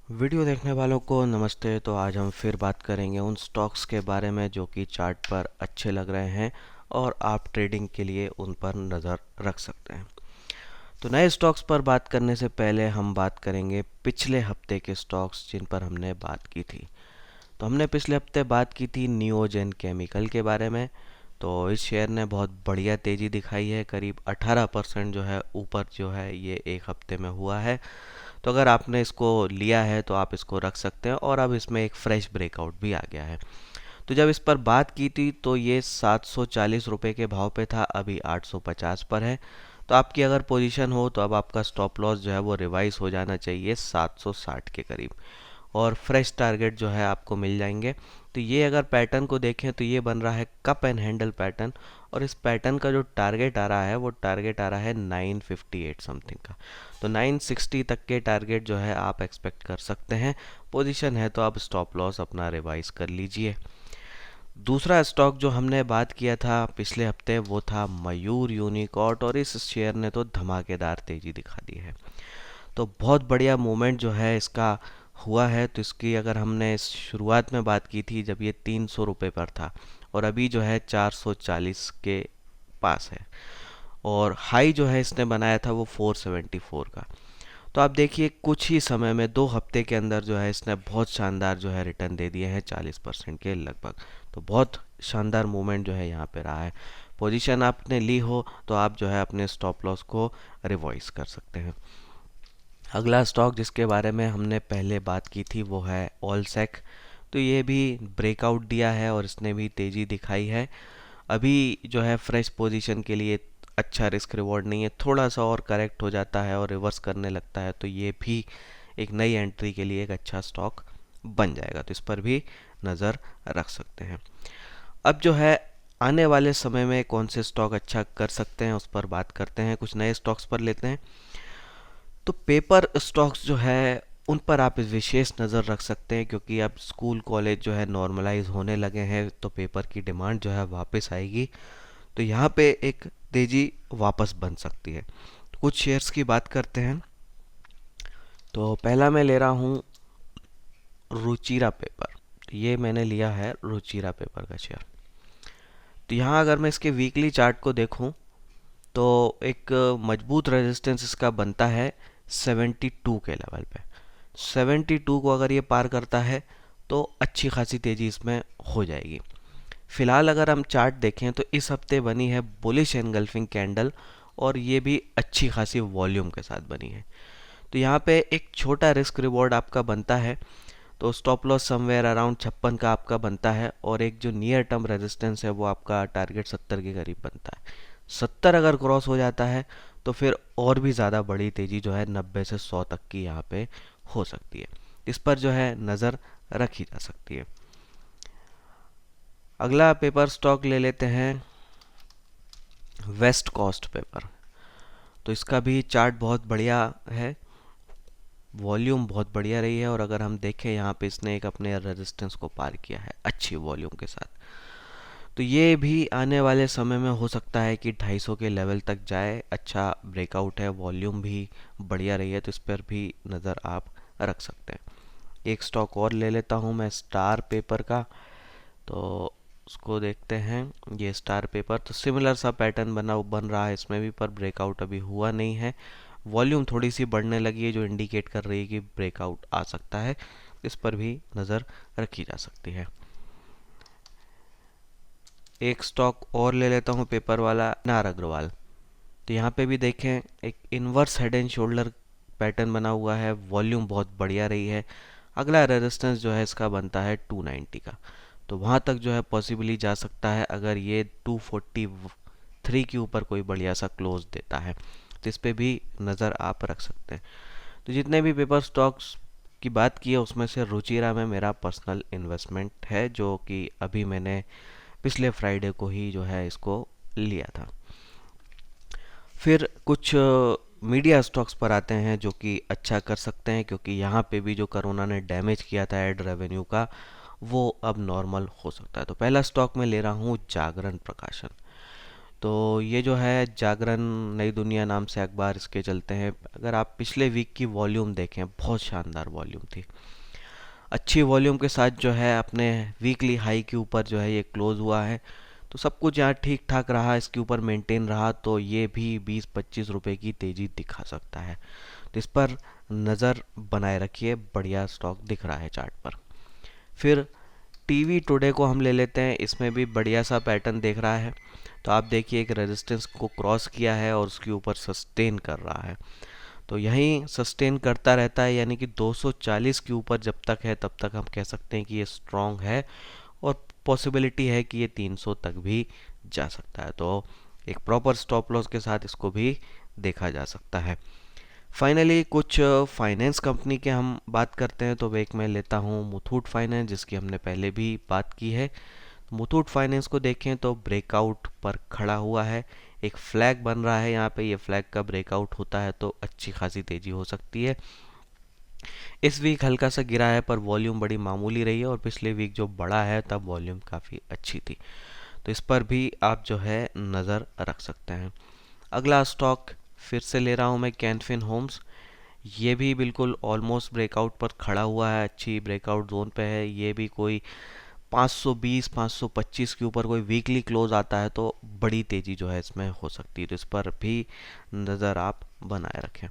Video देखने वालों को नमस्ते। तो आज हम फिर बात करेंगे उन स्टॉक्स के बारे में जो कि चार्ट पर अच्छे लग रहे हैं और आप ट्रेडिंग के लिए उन पर नज़र रख सकते हैं। तो नए स्टॉक्स पर बात करने से पहले हम बात करेंगे पिछले हफ्ते के स्टॉक्स जिन पर हमने बात की थी। तो हमने पिछले हफ्ते बात की थी नियोजन केमिकल के बारे में। तो इस शेयर ने बहुत बढ़िया तेज़ी दिखाई है, करीब 18% जो है ऊपर जो है ये एक हफ्ते में हुआ है। तो अगर आपने इसको लिया है तो आप इसको रख सकते हैं और अब इसमें एक फ्रेश ब्रेकआउट भी आ गया है। तो जब इस पर बात की थी तो ये 740 रुपये के भाव पे था, अभी 850 पर है। तो आपकी अगर पोजीशन हो तो अब आपका स्टॉप लॉस जो है वो रिवाइज हो जाना चाहिए 760 के करीब, और फ्रेश टारगेट जो है आपको मिल जाएंगे। तो ये अगर पैटर्न को देखें तो ये बन रहा है कप एंड हैंडल पैटर्न, और इस पैटर्न का जो टारगेट आ रहा है वो टारगेट आ रहा है 958 समथिंग का। तो 960 तक के टारगेट जो है आप एक्सपेक्ट कर सकते हैं। पोजीशन है तो आप स्टॉप लॉस अपना रिवाइज कर लीजिए। दूसरा स्टॉक जो हमने बात किया था पिछले हफ्ते वो था मयूर यूनिकॉर्ट, और इस शेयर ने तो धमाकेदार तेजी दिखा दी है। तो बहुत बढ़िया मूवमेंट जो है इसका हुआ है। तो इसकी अगर हमने शुरुआत में बात की थी जब ये 300 रुपये पर था, और अभी जो है 440 के पास है, और हाई जो है इसने बनाया था वो 474 का। तो आप देखिए कुछ ही समय में 2 हफ्ते के अंदर जो है इसने बहुत शानदार जो है रिटर्न दे दिए हैं, 40% के लगभग। तो बहुत शानदार मूवमेंट जो है यहाँ पे रहा है। पोजीशन आपने ली हो तो आप जो है अपने स्टॉप लॉस को रिवाइज कर सकते हैं। अगला स्टॉक जिसके बारे में हमने पहले बात की थी वो है ऑलसेक। तो ये भी ब्रेकआउट दिया है और इसने भी तेज़ी दिखाई है। अभी जो है फ्रेश पोजीशन के लिए अच्छा रिस्क रिवॉर्ड नहीं है, थोड़ा सा और करेक्ट हो जाता है और रिवर्स करने लगता है तो ये भी एक नई एंट्री के लिए एक अच्छा स्टॉक बन जाएगा। तो इस पर भी नज़र रख सकते हैं। अब जो है आने वाले समय में कौन से स्टॉक अच्छा कर सकते हैं उस पर बात करते हैं, कुछ नए स्टॉक्स पर लेते हैं। तो पेपर स्टॉक्स जो है उन पर आप विशेष नज़र रख सकते हैं, क्योंकि अब स्कूल कॉलेज जो है नॉर्मलाइज होने लगे हैं तो पेपर की डिमांड जो है वापस आएगी। तो यहाँ पे एक तेज़ी वापस बन सकती है। तो कुछ शेयर्स की बात करते हैं। तो पहला मैं ले रहा हूँ रुचिरा पेपर। तो ये मैंने लिया है रुचिरा पेपर का शेयर। तो यहाँ अगर मैं इसके वीकली चार्ट को देखूँ तो एक मजबूत रेजिस्टेंस इसका बनता है 72 के लेवल पे। 72 को अगर ये पार करता है तो अच्छी खासी तेज़ी इसमें हो जाएगी। फिलहाल अगर हम चार्ट देखें तो इस हफ्ते बनी है बुलिश एनगल्फिंग कैंडल, और ये भी अच्छी खासी वॉल्यूम के साथ बनी है। तो यहाँ पे एक छोटा रिस्क रिवॉर्ड आपका बनता है। तो स्टॉप लॉस समवेयर अराउंड 56 का आपका बनता है, और एक जो नियर टर्म रेजिस्टेंस है वो आपका टारगेट 70 के करीब बनता है। 70 अगर क्रॉस हो जाता है तो फिर और भी ज़्यादा बड़ी तेज़ी जो है 90 से 100 तक की यहाँ पे हो सकती है। इस पर जो है नज़र रखी जा सकती है। अगला पेपर स्टॉक ले लेते हैं वेस्ट कोस्ट पेपर। तो इसका भी चार्ट बहुत बढ़िया है, वॉल्यूम बहुत बढ़िया रही है, और अगर हम देखें यहाँ पे इसने एक अपने रेजिस्टेंस को पार किया है अच्छी वॉल्यूम के साथ। तो ये भी आने वाले समय में हो सकता है कि 250 के लेवल तक जाए। अच्छा ब्रेकआउट है, वॉल्यूम भी बढ़िया रही है, तो इस पर भी नज़र आप रख सकते हैं। एक स्टॉक और ले लेता हूँ मैं स्टार पेपर का। तो उसको देखते हैं। ये स्टार पेपर तो सिमिलर सा पैटर्न बन रहा है इसमें भी, पर ब्रेकआउट अभी हुआ नहीं है। वॉल्यूम थोड़ी सी बढ़ने लगी है जो इंडिकेट कर रही है कि ब्रेकआउट आ सकता है। इस पर भी नज़र रखी जा सकती है। एक स्टॉक और ले लेता हूँ पेपर वाला नार अग्रवाल। तो यहाँ पे भी देखें एक inverse head and shoulder pattern बना हुआ है, वॉल्यूम बहुत बढ़िया रही है। अगला रेजिस्टेंस जो है इसका बनता है 290 का। तो वहाँ तक जो है पॉसिबली जा सकता है अगर ये 243 के ऊपर कोई बढ़िया सा क्लोज देता है। तो इस पर भी नज़र आप रख सकते हैं। तो जितने भी पेपर स्टॉक्स की बात की है उसमें से रुचिरा में मेरा पर्सनल इन्वेस्टमेंट है, जो कि अभी मैंने पिछले फ्राइडे को ही जो है इसको लिया था। फिर कुछ मीडिया स्टॉक्स पर आते हैं जो कि अच्छा कर सकते हैं, क्योंकि यहाँ पे भी जो कोरोना ने डैमेज किया था एड रेवेन्यू का वो अब नॉर्मल हो सकता है। तो पहला स्टॉक मैं ले रहा हूँ जागरण प्रकाशन। तो ये जो है जागरण नई दुनिया नाम से अखबार इसके चलते हैं। अगर आप पिछले वीक की वॉल्यूम देखें, बहुत शानदार वॉल्यूम थी। अच्छी वॉल्यूम के साथ जो है अपने वीकली हाई के ऊपर जो है ये क्लोज हुआ है। तो सब कुछ यहाँ ठीक ठाक रहा, इसके ऊपर मेंटेन रहा तो ये भी 20-25 रुपए की तेज़ी दिखा सकता है। तो इस पर नज़र बनाए रखिए, बढ़िया स्टॉक दिख रहा है चार्ट पर। फिर टीवी टुडे को हम ले लेते हैं, इसमें भी बढ़िया सा पैटर्न देख रहा है। तो आप देखिए एक रेजिस्टेंस को क्रॉस किया है और उसके ऊपर सस्टेन कर रहा है। तो यहीं सस्टेन करता रहता है, यानी कि 240 के ऊपर जब तक है तब तक हम कह सकते हैं कि ये स्ट्रॉन्ग है और पॉसिबिलिटी है कि ये 300 तक भी जा सकता है। तो एक प्रॉपर स्टॉप लॉस के साथ इसको भी देखा जा सकता है। फाइनली कुछ फाइनेंस कंपनी के हम बात करते हैं, तो एक मैं लेता हूँ मुथूट फाइनेंस, जिसकी हमने पहले भी बात की है। मुथूट फाइनेंस को देखें तो ब्रेकआउट पर खड़ा हुआ है, एक फ्लैग बन रहा है यहाँ पे। ये फ्लैग का ब्रेकआउट होता है तो अच्छी खासी तेजी हो सकती है। इस वीक हल्का सा गिरा है पर वॉल्यूम बड़ी मामूली रही है, और पिछले वीक जो बड़ा है तब वॉल्यूम काफ़ी अच्छी थी। तो इस पर भी आप जो है नज़र रख सकते हैं। अगला स्टॉक फिर से ले रहा हूँ मैं कैनफिन होम्स। ये भी बिल्कुल ऑलमोस्ट ब्रेकआउट पर खड़ा हुआ है, अच्छी ब्रेकआउट जोन पे है। ये भी कोई 520 525 के ऊपर कोई वीकली क्लोज आता है तो बड़ी तेज़ी जो है इसमें हो सकती है। तो इस पर भी नज़र आप बनाए रखें।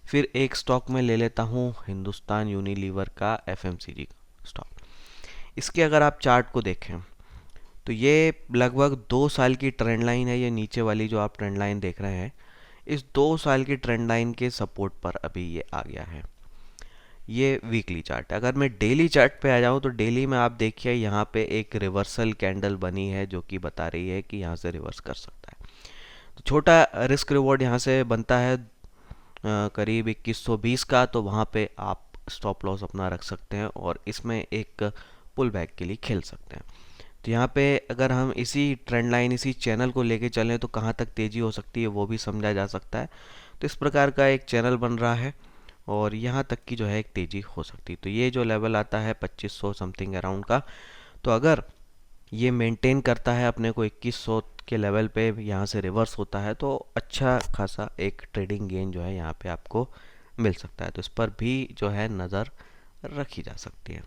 फिर एक स्टॉक में ले लेता हूँ हिंदुस्तान यूनिलीवर का एफएमसीजी का स्टॉक। इसके अगर आप चार्ट को देखें तो ये लगभग 2 साल की ट्रेंड लाइन है। ये नीचे वाली जो आप ट्रेंड लाइन देख रहे हैं, इस 2 साल की ट्रेंड लाइन के सपोर्ट पर अभी ये आ गया है। ये वीकली चार्ट है। अगर मैं डेली चार्ट पे आ जाऊँ तो डेली में आप देखिए यहाँ पे एक रिवर्सल कैंडल बनी है जो कि बता रही है कि यहाँ से रिवर्स कर सकता है। तो छोटा रिस्क रिवॉर्ड यहाँ से बनता है करीब 2120 का, तो वहाँ पे आप स्टॉप लॉस अपना रख सकते हैं और इसमें एक पुल बैक के लिए खेल सकते हैं। तो यहाँ पे अगर हम इसी ट्रेंड लाइन, इसी चैनल को लेके चलें तो कहाँ तक तेज़ी हो सकती है वो भी समझा जा सकता है। तो इस प्रकार का एक चैनल बन रहा है और यहाँ तक की जो है एक तेज़ी हो सकती है। तो ये जो लेवल आता है 2500 समथिंग अराउंड का, तो अगर ये मेंटेन करता है अपने को 2100 के लेवल पे, यहाँ से रिवर्स होता है तो अच्छा खासा एक ट्रेडिंग गेन जो है यहाँ पे आपको मिल सकता है। तो इस पर भी जो है नज़र रखी जा सकती है।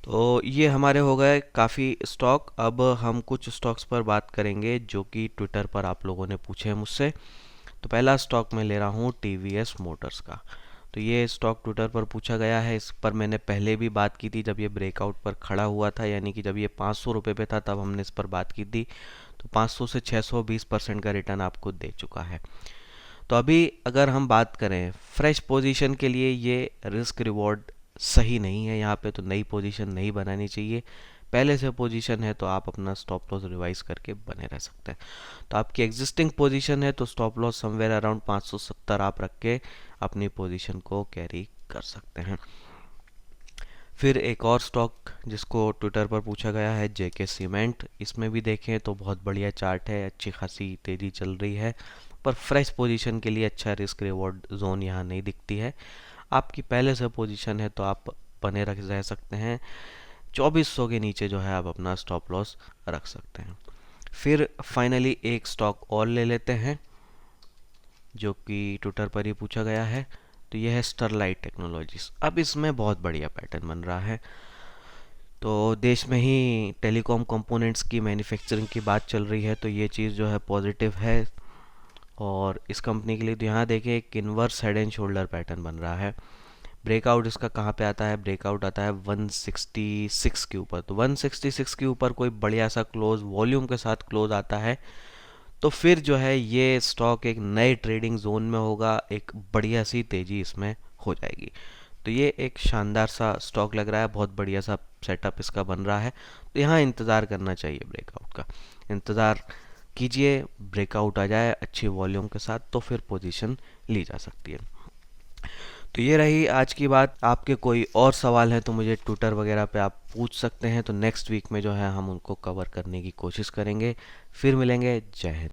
तो ये हमारे हो गए काफ़ी स्टॉक। अब हम कुछ स्टॉक्स पर बात करेंगे जो कि ट्विटर पर आप लोगों ने पूछे हैं मुझसे। तो पहला स्टॉक मैं ले रहा हूँ टीवीएस मोटर्स का। तो ये स्टॉक ट्विटर पर पूछा गया है, इस पर मैंने पहले भी बात की थी जब ये ब्रेकआउट पर खड़ा हुआ था, यानी कि जब ये 500 रुपये पे था तब हमने इस पर बात की थी। तो 500 से 620% का रिटर्न आपको दे चुका है। तो अभी अगर हम बात करें फ्रेश पोजीशन के लिए, ये रिस्क रिवॉर्ड सही नहीं है यहाँ पे, तो नई पोजीशन नहीं बनानी चाहिए। पहले से पोजीशन है तो आप अपना स्टॉप लॉस रिवाइज करके बने रह सकते हैं। तो आपकी एग्जिस्टिंग पोजीशन है तो स्टॉप लॉस समवेयर अराउंड 570 आप रख के अपनी पोजीशन को कैरी कर सकते हैं। फिर एक और स्टॉक जिसको ट्विटर पर पूछा गया है, जेके सीमेंट। इसमें भी देखें तो बहुत बढ़िया चार्ट है, अच्छी खासी तेज़ी चल रही है, पर फ्रेश पोजीशन के लिए अच्छा रिस्क रिवॉर्ड जोन यहाँ नहीं दिखती है। आपकी पहले से पोजीशन है तो आप बने रह सकते हैं। 2400 के नीचे जो है आप अपना स्टॉप लॉस रख सकते हैं। फिर फाइनली एक स्टॉक और ले लेते हैं जो कि ट्विटर पर ही पूछा गया है। तो यह है स्टरलाइट टेक्नोलॉजीज। अब इसमें बहुत बढ़िया पैटर्न बन रहा है। तो देश में ही टेलीकॉम कंपोनेंट्स की मैन्युफैक्चरिंग की बात चल रही है, तो ये चीज़ जो है पॉजिटिव है। और इस कंपनी के लिए तो यहाँ देखें एक inverse head and shoulder pattern बन रहा है। ब्रेकआउट इसका कहाँ पे आता है? ब्रेकआउट आता है 166 के ऊपर। तो 166 के ऊपर कोई बढ़िया सा क्लोज वॉल्यूम के साथ क्लोज आता है तो फिर जो है ये स्टॉक एक नए ट्रेडिंग जोन में होगा, एक बढ़िया सी तेज़ी इसमें हो जाएगी। तो ये एक शानदार सा स्टॉक लग रहा है, बहुत बढ़िया सा सेटअप इसका बन रहा है। तो यहाँ इंतज़ार करना चाहिए ब्रेकआउट का, इंतज़ार कीजिए, ब्रेकआउट आ जाए अच्छी वॉल्यूम के साथ तो फिर पोजीशन ली जा सकती है। तो ये रही आज की बात। आपके कोई और सवाल है तो मुझे ट्विटर वगैरह पे आप पूछ सकते हैं, तो नेक्स्ट वीक में जो है हम उनको कवर करने की कोशिश करेंगे। फिर मिलेंगे। जय हिंद।